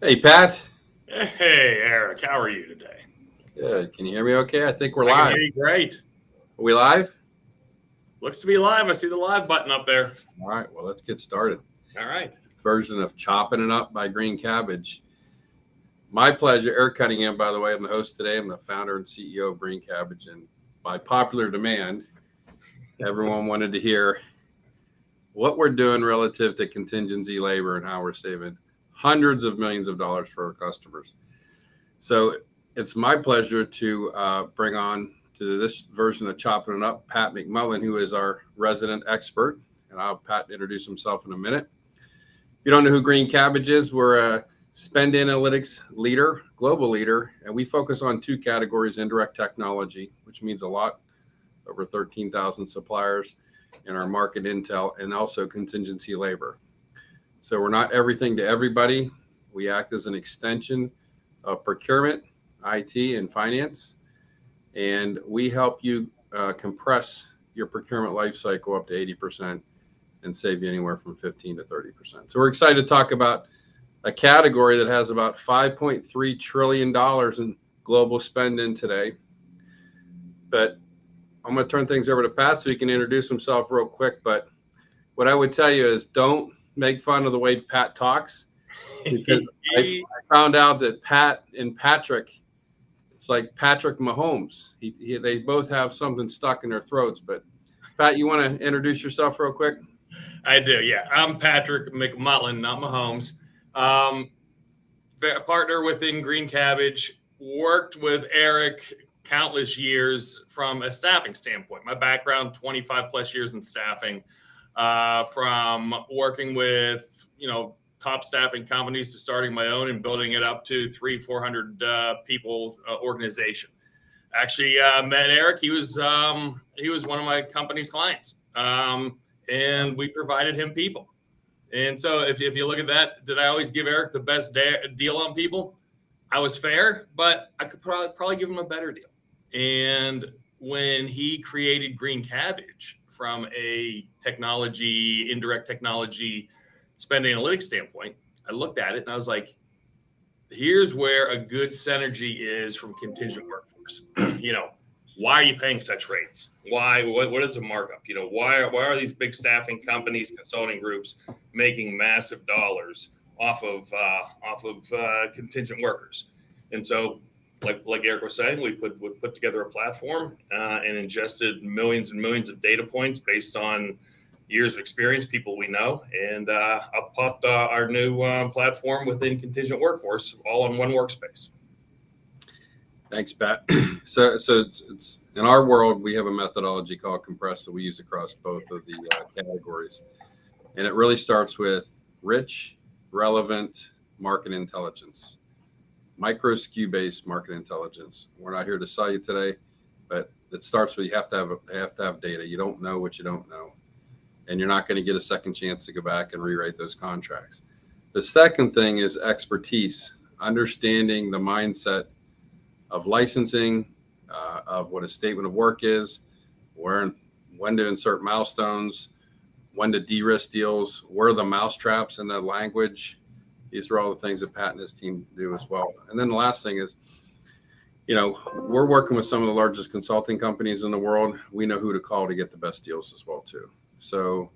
Hey, Pat. Hey, Eric, how are you today? Good. Can you hear me okay? I think we're I can live. hear you great. Are we live? Looks to be live. I see the live button up there. All right. Well, let's get started. All right. Version of Chopping It Up by Green Cabbage. My pleasure. Eric Cunningham, by the way. I'm the host today. I'm the founder and CEO of Green Cabbage. And by popular demand, everyone wanted to hear what we're doing relative to contingency labor and how we're saving hundreds of millions of dollars for our customers. So it's my pleasure to bring on to this version of Chopping It Up, Pat McMullen, who is our resident expert. And I'll have Pat introduce himself in a minute. If you don't know who Green Cabbage is, we're a spend analytics leader, global leader, and we focus on two categories: indirect technology, which means a lot, over 13,000 suppliers in our market intel, and also contingency labor. So we're not everything to everybody. We act as an extension of procurement, IT, and finance. And we help you compress your procurement life cycle up to 80% and save you anywhere from 15 to 30%. So we're excited to talk about a category that has about $5.3 trillion in global spending today. But I'm going to turn things over to Pat so he can introduce himself real quick. But what I would tell you is don't make fun of the way Pat talks, because I found out that Pat and Patrick, it's like Patrick Mahomes. They both have something stuck in their throats. But Pat, you want to introduce yourself real quick? I do, yeah. I'm Patrick McMullen, not Mahomes. A partner within Green Cabbage, worked with Eric countless years from a staffing standpoint. My background, 25 plus years in staffing, from working with, top staffing companies to starting my own and building it up to 300-400 people organization. Actually, met Eric. He was one of my company's clients, and we provided him people. And so, if you look at that, did I always give Eric the best deal on people? I was fair, but I could probably give him a better deal. And when he created Green Cabbage from a indirect technology spend analytics standpoint, I looked at it and I was like, here's where a good synergy is from contingent workforce. Why are you paying such rates? Why? What is the markup? Why are these big staffing companies, consulting groups making massive dollars off of contingent workers? And so, like Eric was saying, we put together a platform and ingested millions and millions of data points based on years of experience, people we know, and up popped our new platform within contingent workforce, all in one workspace. Thanks, Pat. So it's in our world, we have a methodology called compress that we use across both of the categories, and it really starts with rich, relevant market intelligence, micro SKU based market intelligence. We're not here to sell you today, but it starts with you have to have data. You don't know what you don't know, and you're not going to get a second chance to go back and rewrite those contracts. The second thing is expertise, understanding the mindset of licensing, of what a statement of work is, when to insert milestones, when to de-risk deals, where are the mousetraps in the language. These are all the things that Pat and his team do as well. And then the last thing is, we're working with some of the largest consulting companies in the world. We know who to call to get the best deals as well, too. So,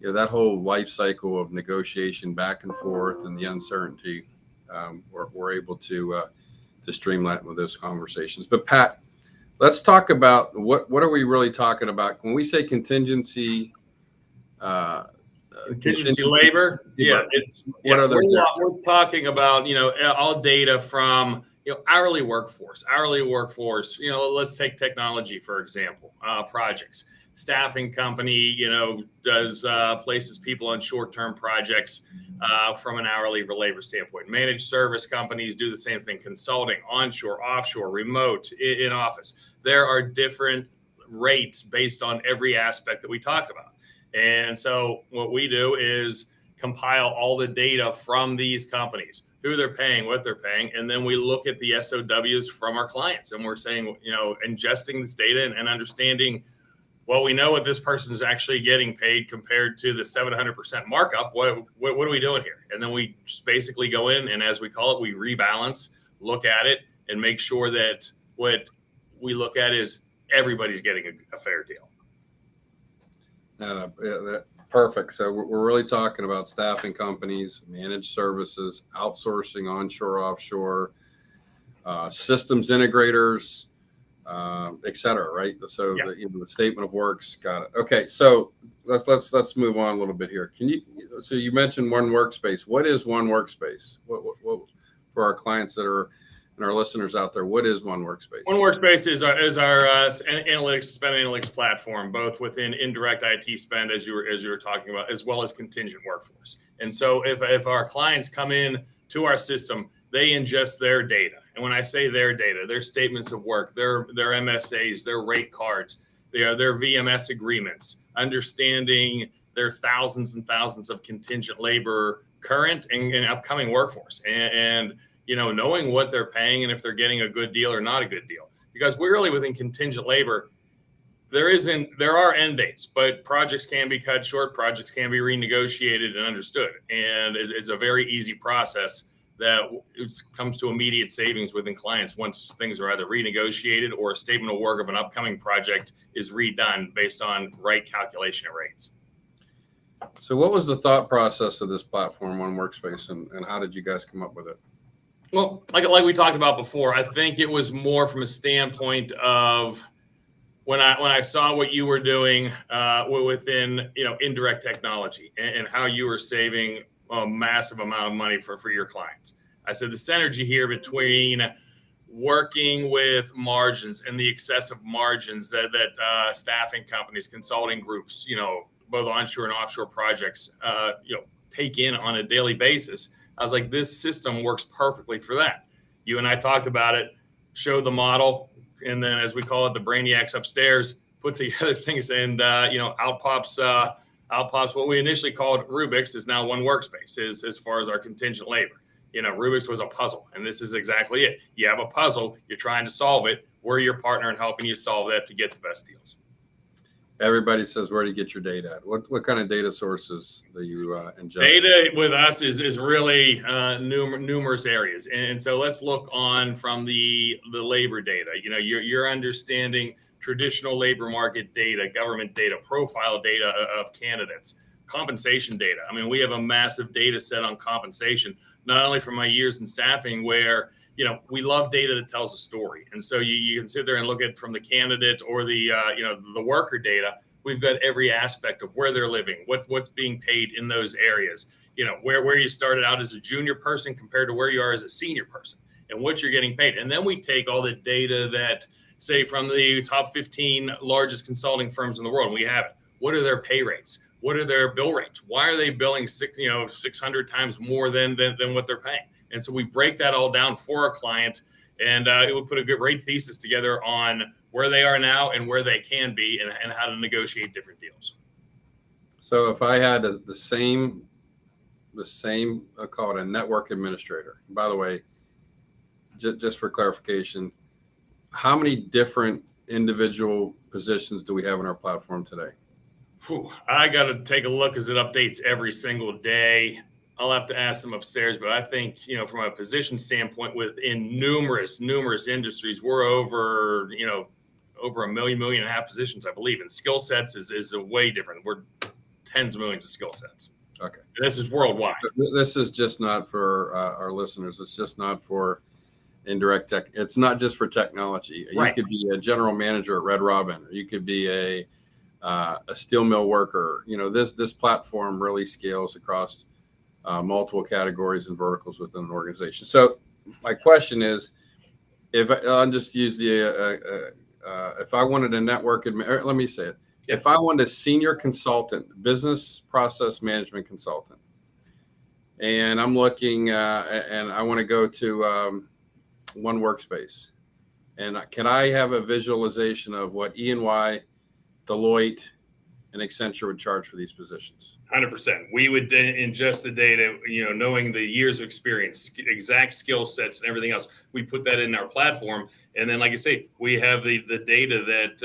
that whole life cycle of negotiation back and forth and the uncertainty, we're able to streamline with those conversations. But Pat, let's talk about what are we really talking about when we say contingency labor? Yeah, we're talking about all data from hourly workforce. Let's take technology for example. Projects. Staffing company, does places people on short-term projects from an hourly labor standpoint. Managed service companies do the same thing. Consulting, onshore, offshore, remote, in office. There are different rates based on every aspect that we talk about. And so what we do is compile all the data from these companies, who they're paying, what they're paying, and then we look at the SOWs from our clients, and we're saying, ingesting this data and understanding well, we know what this person is actually getting paid compared to the 700% markup. What are we doing here? And then we just basically go in and, as we call it, we rebalance, look at it, and make sure that what we look at is everybody's getting a fair deal. Perfect. So we're really talking about staffing companies, managed services, outsourcing, onshore, offshore, systems integrators, et cetera, right? So the statement of works, got it. Okay, so let's move on a little bit here. So you mentioned one workspace. What is one workspace? What for our clients that are and our listeners out there, what is one workspace? One workspace is our analytics, spend analytics platform, both within indirect IT spend, as you were talking about, as well as contingent workforce. And so if our clients come in to our system, they ingest their data. And when I say their data, their statements of work, their MSAs, their rate cards, their VMS agreements, understanding their thousands and thousands of contingent labor, current and upcoming workforce, and knowing what they're paying and if they're getting a good deal or not a good deal. Because we're really within contingent labor, there are end dates, but projects can be cut short, projects can be renegotiated and understood. And it's a very easy process that comes to immediate savings within clients once things are either renegotiated or a statement of work of an upcoming project is redone based on right calculation of rates. So what was the thought process of this platform, One Workspace, and how did you guys come up with it? Well, like we talked about before, I think it was more from a standpoint of when I saw what you were doing within indirect technology and how you were saving a massive amount of money for your clients. I said the synergy here between working with margins and the excessive margins that staffing companies, consulting groups, both onshore and offshore projects, take in on a daily basis. I was like, this system works perfectly for that. You and I talked about it, showed the model, and then, as we call it, the brainiacs upstairs put together things, and out pops what we initially called Rubik's is now One Workspace as far as our contingent labor. Rubik's was a puzzle, and this is exactly it. You have a puzzle, you're trying to solve it. We're your partner in helping you solve that to get the best deals. Everybody says, where do you get your data at? What kind of data sources do you ingest? Data with us is really numerous areas. And so let's look on from the labor data. You're understanding traditional labor market data, government data, profile data of candidates, compensation data. I mean, we have a massive data set on compensation, not only from my years in staffing where we love data that tells a story. And so you can sit there and look at from the candidate or the worker data. We've got every aspect of where they're living, what's being paid in those areas, where you started out as a junior person compared to where you are as a senior person and what you're getting paid. And then we take all the data that, say, from the top 15 largest consulting firms in the world, we have it. What are their pay rates? What are their bill rates? Why are they billing 600 times more than what they're paying? And so we break that all down for a client, and it would put a great thesis together on where they are now and where they can be and how to negotiate different deals. So if I had the same, I call it a network administrator. By the way, just for clarification, how many different individual positions do we have in our platform today? I got to take a look as it updates every single day. I'll have to ask them upstairs, but I think, from a position standpoint, within numerous industries, we're over 1.5 million positions, I believe. And skill sets is a way different. We're tens of millions of skill sets. Okay. And this is worldwide. This is just not for our listeners. It's just not for indirect tech. It's not just for technology. Right. You could be a general manager at Red Robin, or you could be a steel mill worker. This platform really scales across multiple categories and verticals within an organization. So my question is, if I'll just use if I wanted a network, let me say it. Yeah. If I wanted a senior consultant, business process management consultant, and I'm looking and I want to go to One Workspace, and can I have a visualization of what E&Y, Deloitte, an Accenture would charge for these positions? 100%. We would ingest the data, knowing the years of experience, exact skill sets, and everything else. We put that in our platform, and then, like I say, we have the data that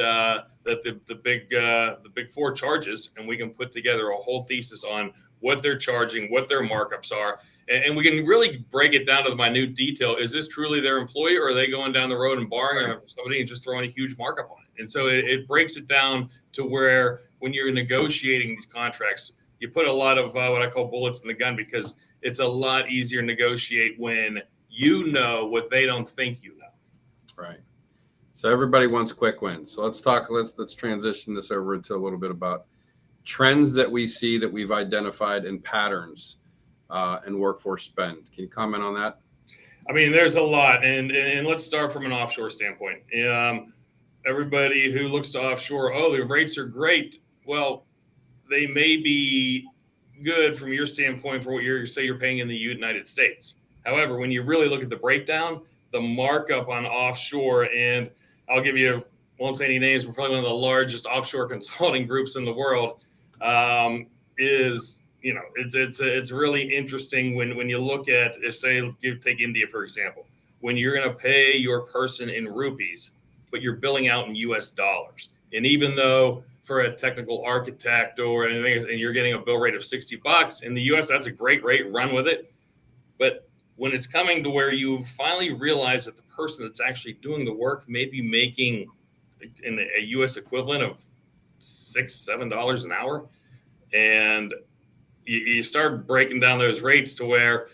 the big four charges, and we can put together a whole thesis on what they're charging, what their markups are, and we can really break it down to the minute detail. Is this truly their employee, or are they going down the road and borrowing somebody and just throwing a huge markup on it? And so it breaks it down to where, when you're negotiating these contracts, you put a lot of what I call bullets in the gun, because it's a lot easier to negotiate when you know what they don't think you know. Right. So everybody wants quick wins. So let's transition this over into a little bit about trends that we see, that we've identified, and patterns in workforce spend. Can you comment on that? I mean, there's a lot, and let's start from an offshore standpoint. Everybody who looks to offshore, the rates are great. Well, they may be good from your standpoint for what you're paying in the United States. However, when you really look at the breakdown, the markup on offshore, and I'll give you, won't say any names, we're probably one of the largest offshore consulting groups in the world, is, it's really interesting when you look at, take India, for example, when you're going to pay your person in rupees, but you're billing out in US dollars. And even though for a technical architect or anything, and you're getting a bill rate of $60 in the US, that's a great rate, run with it. But when it's coming to where you finally realize that the person that's actually doing the work may be making in a US equivalent of $6-7 an hour, and you start breaking down those rates to where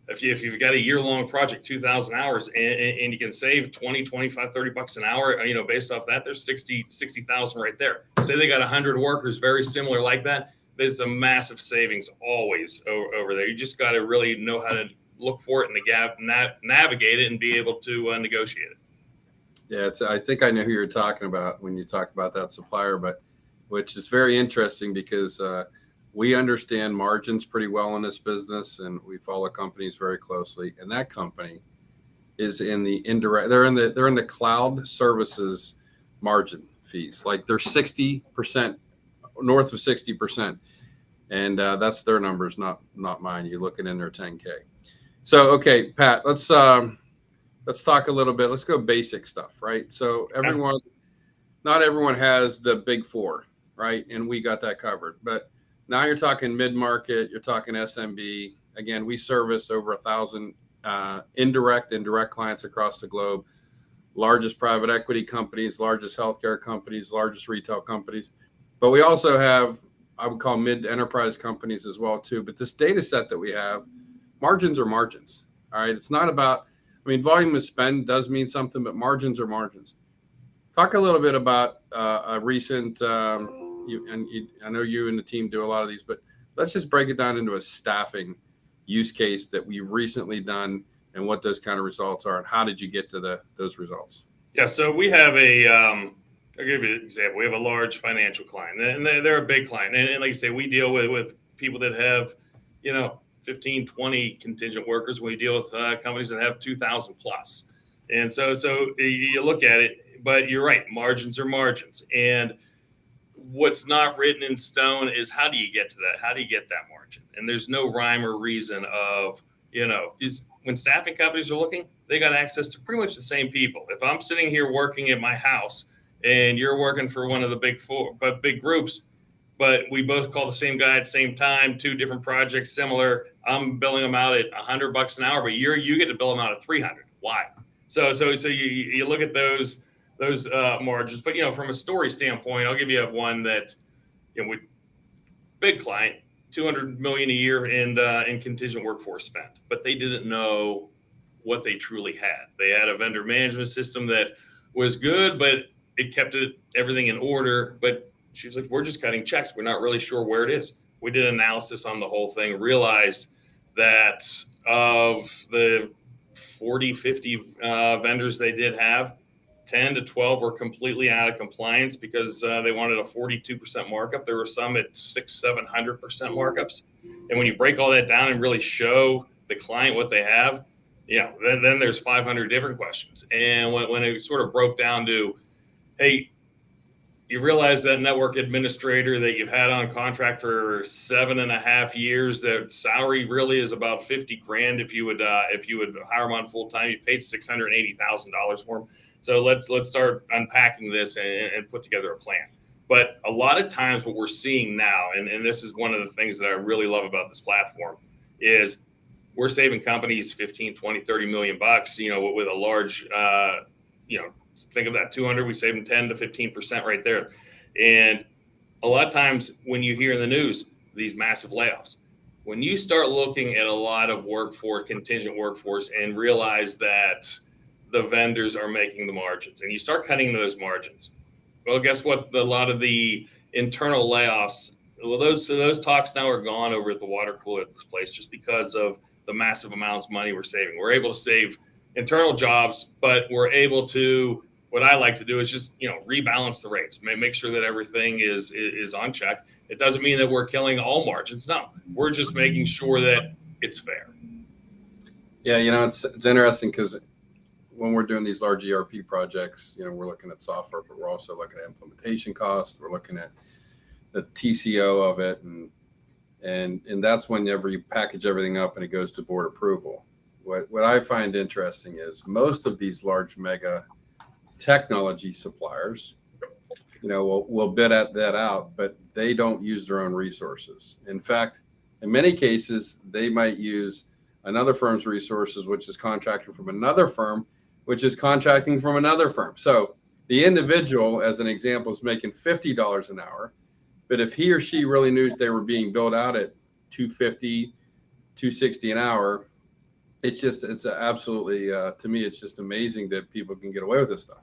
if you've got a year-long project, 2,000 hours, and you can save 20, 25, $30 an hour, based off that, there's 60,000 right there. Say they got 100 workers, very similar like that. There's a massive savings always over there. You just got to really know how to look for it in the gap, navigate it, and be able to negotiate it. Yeah, I think I know who you're talking about when you talk about that supplier, but which is very interesting because we understand margins pretty well in this business, and we follow companies very closely. And that company is in the indirect. They're in the cloud services margin fees. Like they're 60%, north of 60%, and that's their numbers, not mine. You're looking in their 10K. So okay, Pat, let's talk a little bit. Let's go basic stuff, right? So not everyone has the big four, right? And we got that covered, but now you're talking mid-market, you're talking SMB. Again, we service over 1,000 indirect and direct clients across the globe. Largest private equity companies, largest healthcare companies, largest retail companies. But we also have, I would call mid-enterprise companies as well too. But this data set that we have, margins are margins. All right. It's not about, volume of spend does mean something, but margins are margins. Talk a little bit about a recent, I know you and the team do a lot of these, but let's just break it down into a staffing use case that we've recently done and what those kind of results are, and how did you get to those results? Yeah, so we have I'll give you an example. We have a large financial client, and they're a big client. And like I say, we deal with people that have, 15, 20 contingent workers. We deal with companies that have 2,000 plus. And so you look at it, but you're right, margins are margins. And what's not written in stone is, how do you get to that? How do you get that margin? And there's no rhyme or reason of, when staffing companies are looking, they got access to pretty much the same people. If I'm sitting here working at my house and you're working for one of the big four, but big groups, but we both call the same guy at the same time, 2 different projects, similar, I'm billing them out at $100 an hour, but you get to bill them out at $300. Why? So you look at those margins, but from a story standpoint, I'll give you one that with big client, $200 million a year in contingent workforce spend, but they didn't know what they truly had. They had a vendor management system that was good, but it kept everything in order. But she was like, "We're just cutting checks. We're not really sure where it is." We did analysis on the whole thing, realized that of the 40, 50 vendors they did have, 10 to 12 were completely out of compliance because they wanted a 42% markup. There were some at 600-700% markups. And when you break all that down and really show the client what they have, then there's 500 different questions. And when it sort of broke down to, hey, you realize that network administrator that you've had on contract for 7.5 years, that salary really is about 50 grand. If you would hire them on full time, you've paid $680,000 for them. So let's start unpacking this and put together a plan. But a lot of times what we're seeing now, and this is one of the things that I really love about this platform, is we're saving companies 15, 20, 30 million bucks, with a large, think of that 200, we save them 10 to 15% right there. And a lot of times when you hear in the news, these massive layoffs, when you start looking at a lot of contingent workforce and realize that the vendors are making the margins and you start cutting those margins, well, guess what? A lot of the internal layoffs, well, those talks now are gone over at the water cooler at this place just because of the massive amounts of money we're saving. We're able to save internal jobs, but we're able to, what I like to do is just, rebalance the rates, make sure that everything is on check. It doesn't mean that we're killing all margins. No, we're just making sure that it's fair. Yeah, it's interesting because when we're doing these large ERP projects, we're looking at software, but we're also looking at implementation costs. We're looking at the TCO of it, and that's whenever you package everything up and it goes to board approval. What I find interesting is most of these large mega technology suppliers, will bid at that out, but they don't use their own resources. In fact, in many cases, they might use another firm's resources, which is contracting from another firm, which is contracting from another firm. So the individual, as an example, is making $50 an hour, but if he or she really knew they were being billed out at $250, $260 an hour, it's absolutely, to me, it's just amazing that people can get away with this stuff.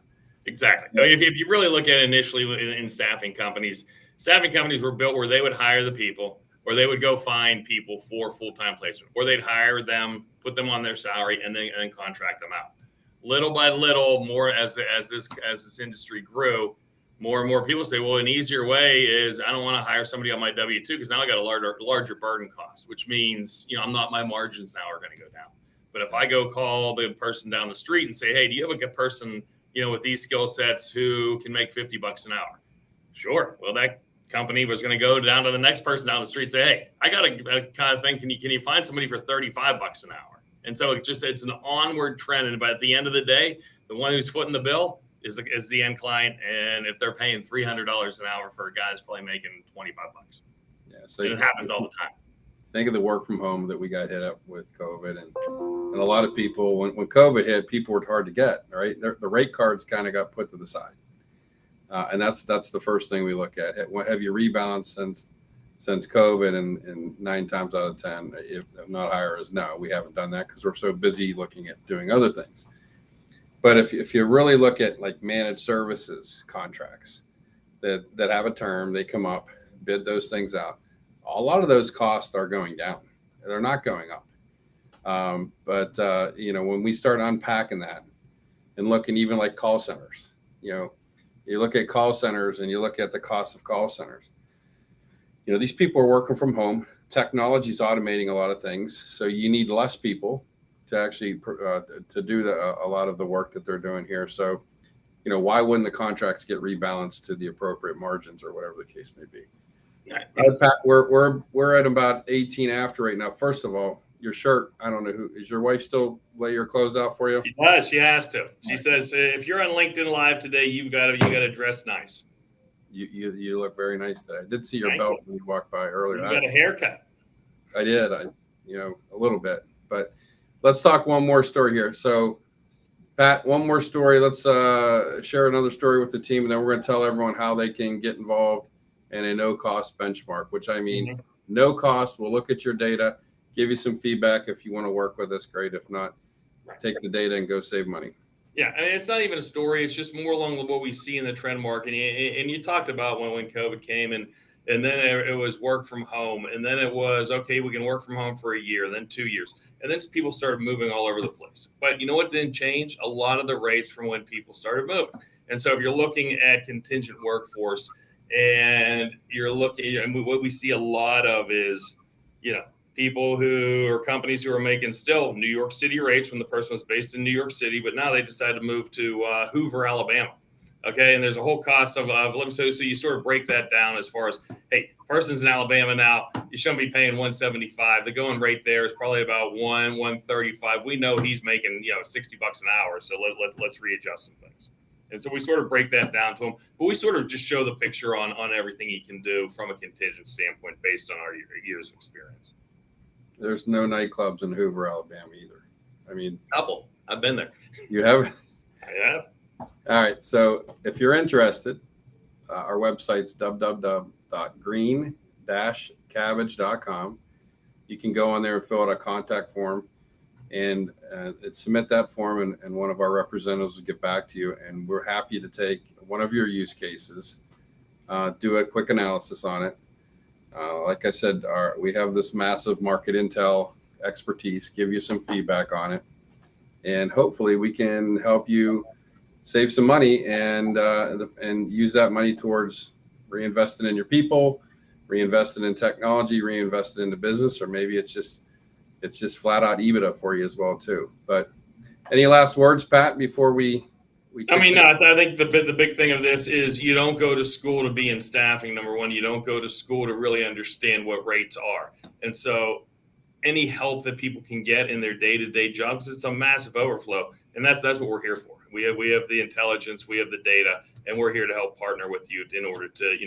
Exactly. If you really look at it initially in staffing companies were built where they would hire the people, or they would go find people for full-time placement, or they'd hire them, put them on their salary, and then contract them out. Little by little, more as this industry grew, more and more people say, well, an easier way is I don't want to hire somebody on my W-2 because now I got a larger burden cost, which means my margins now are going to go down. But if I go call the person down the street and say, hey, do you have a good person with these skill sets who can make $50 an hour? Sure. Well, that company was going to go down to the next person down the street and say, hey, I got a kind of thing. Can you find somebody for $35 an hour? And so it's an onward trend. But at the end of the day, the one who's footing the bill is the end client. And if they're paying $300 an hour for a guy that's probably making $25. Yeah. So it happens all the time. Think of the work from home that we got hit up with COVID, and a lot of people, when COVID hit, people were hard to get, right? The rate cards kind of got put to the side. And that's the first thing we look at. Have you rebalanced since COVID? And 9 times out of 10, if not higher, is no, we haven't done that because we're so busy looking at doing other things. But if you really look at like managed services contracts that have a term, they come up, bid those things out. A lot of those costs are going down. They're not going up. But when we start unpacking that and looking even like call centers, you look at call centers and you look at the cost of call centers. These people are working from home. Technology is automating a lot of things. So you need less people to actually to do a lot of the work that they're doing here. So, why wouldn't the contracts get rebalanced to the appropriate margins or whatever the case may be? Pat, we're at about 18 after right now. First of all, your shirt, I don't know who is your wife still lay your clothes out for you? She does. She has to. She says if you're on LinkedIn Live today, you got to dress nice. You look very nice today. I did see your belt when you walked by earlier. You got a haircut. I did. A little bit. But let's talk one more story here. So, Pat, one more story. Let's share another story with the team, and then we're going to tell everyone how they can get involved in a no-cost benchmark, which I mean, no cost. We'll look at your data, give you some feedback. If you want to work with us, great. If not, take the data and go save money. Yeah, I mean, it's not even a story. It's just more along what we see in the trend market. And you talked about when COVID came, and then it was work from home. And then it was, okay, we can work from home for a year, then 2 years. And then people started moving all over the place. But you know what didn't change? A lot of the rates from when people started moving. And so if you're looking at contingent workforce, and you're looking, and what we see a lot of is, people or companies who are making still New York City rates when the person was based in New York City, but now they decided to move to Hoover, Alabama. Okay. And there's a whole cost of so you sort of break that down as far as, hey, person's in Alabama now, you shouldn't be paying 175. The going rate there is probably about 135. We know he's making, $60 an hour. So let's readjust some things. And so we sort of break that down to him, but we sort of just show the picture on everything he can do from a contingent standpoint based on our years of experience. There's no nightclubs in Hoover, Alabama either. I mean, couple. I've been there. You have? I have. All right. So if you're interested, our website's www.green-cabbage.com. You can go on there and fill out a contact form and submit that form, and one of our representatives will get back to you. And we're happy to take one of your use cases, do a quick analysis on it. Like I said, we have this massive market intel expertise, give you some feedback on it, and hopefully we can help you save some money and use that money towards reinvesting in your people, reinvesting in technology, reinvesting in the business, or maybe it's just flat out EBITDA for you as well too. But any last words, Pat, before we I think the big thing of this is you don't go to school to be in staffing. Number one, you don't go to school to really understand what rates are. And so any help that people can get in their day-to-day jobs, it's a massive overflow. And that's what we're here for. We have the intelligence, we have the data, and we're here to help partner with you in order to,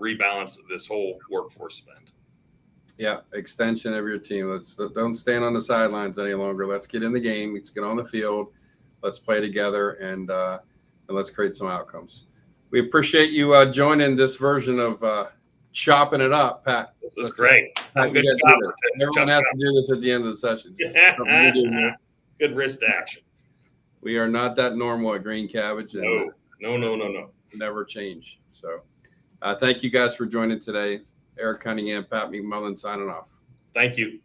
rebalance this whole workforce spend. Yeah, extension of your team. Don't stand on the sidelines any longer. Let's get in the game. Let's get on the field. Let's play together and let's create some outcomes. We appreciate you joining this version of chopping it up, Pat. This was great. Pat, Good Everyone has to do this at the end of the session. Good wrist action. We are not that normal at Green Cabbage. And No. Never change. So thank you guys for joining today. Eric Cunningham, Pat McMullen signing off. Thank you.